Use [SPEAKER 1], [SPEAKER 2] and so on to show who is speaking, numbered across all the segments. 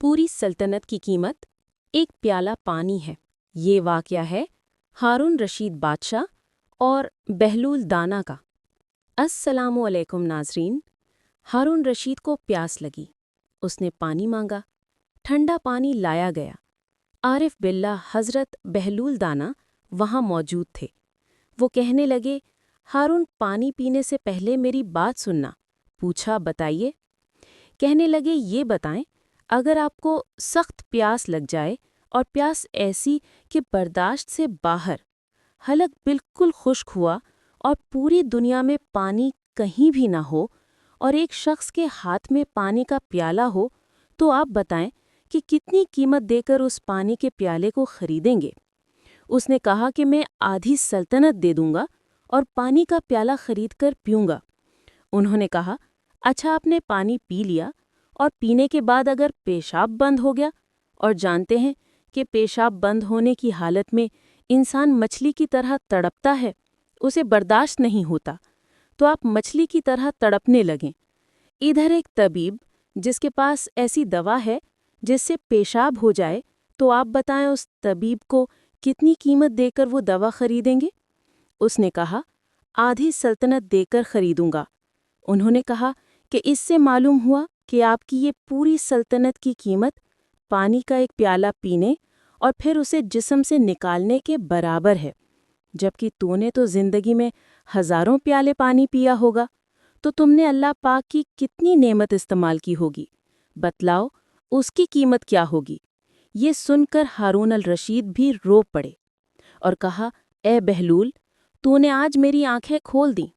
[SPEAKER 1] पूरी सल्तनत की कीमत एक प्याला पानी है। ये वाक़या है हारून रशीद बादशाह और बहलूल दाना का। अस्सलामु अलैकुम नाज़रीन। हारून रशीद को प्यास लगी। उसने पानी मांगा। ठंडा पानी लाया गया। आरिफ बिल्लाह हज़रत बहलूल दाना वहाँ मौजूद थे। वो कहने लगे, हारून, पानी पीने से पहले मेरी बात सुनना। पूछा, बताइए। कहने लगे, ये बताएं, अगर आपको सख्त प्यास लग जाए और प्यास ऐसी कि बर्दाश्त से बाहर, हलक बिल्कुल खुश्क हुआ और पूरी दुनिया में पानी कहीं भी ना हो और एक शख्स के हाथ में पानी का प्याला हो, तो आप बताएं कि कितनी कीमत देकर उस पानी के प्याले को खरीदेंगे। उसने कहा कि मैं आधी सल्तनत दे दूंगा और पानी का प्याला खरीद कर पीऊंगा। उन्होंने कहा, अच्छा, आपने पानी पी लिया और पीने के बाद अगर पेशाब बंद हो गया, और जानते हैं कि पेशाब बंद होने की हालत में इंसान मछली की तरह तड़पता है, उसे बर्दाश्त नहीं होता, तो आप मछली की तरह तड़पने लगें। इधर एक तबीब जिसके पास ऐसी दवा है जिससे पेशाब हो जाए, तो आप बताएं उस तबीब को कितनी कीमत देकर वो दवा खरीदेंगे। उसने कहा, आधी सल्तनत देकर खरीदूंगा। उन्होंने कहा कि इससे मालूम हुआ कि आपकी ये पूरी सल्तनत की कीमत पानी का एक प्याला पीने और फिर उसे जिस्म से निकालने के बराबर है, जबकि तूने तो जिंदगी में हजारों प्याले पानी पिया होगा, तो तुमने अल्लाह पाक की कितनी नेमत इस्तेमाल की होगी। बतलाओ, उसकी कीमत क्या होगी। ये सुनकर हारून अल रशीद भी रो पड़े और कहा, ए बहलूल, तूने आज मेरी आंखें खोल दी।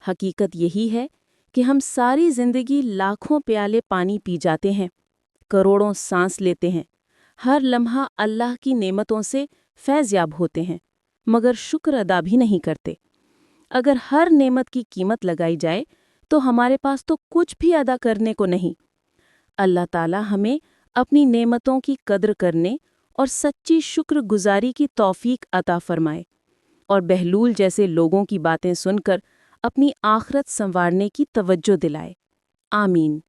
[SPEAKER 1] हकीकत यही है कि हम सारी जिंदगी लाखों प्याले पानी पी जाते हैं, करोड़ों सांस लेते हैं, हर लम्हा अल्लाह की नेमतों से फैज़याब होते हैं, मगर शुक्र अदा भी नहीं करते। अगर हर नेमत की कीमत लगाई जाए तो हमारे पास तो कुछ भी अदा करने को नहीं। अल्लाह ताला हमें अपनी नेमतों की कद्र करने और सच्ची शुक्रगुजारी की तौफीक अता फरमाए और बहलूल जैसे लोगों की बातें सुनकर अपनी आखरत संवारने की तवज्जो दिलाए। आमीन।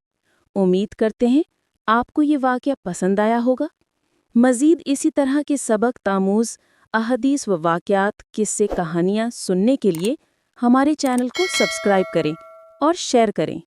[SPEAKER 1] उम्मीद करते हैं आपको ये वाक़या पसंद आया होगा। मज़ीद इसी तरह के सबक तामूज़ अहदीस व वाक़यात, किस्से, कहानियाँ सुनने के लिए हमारे चैनल को सब्सक्राइब करें और शेयर करें।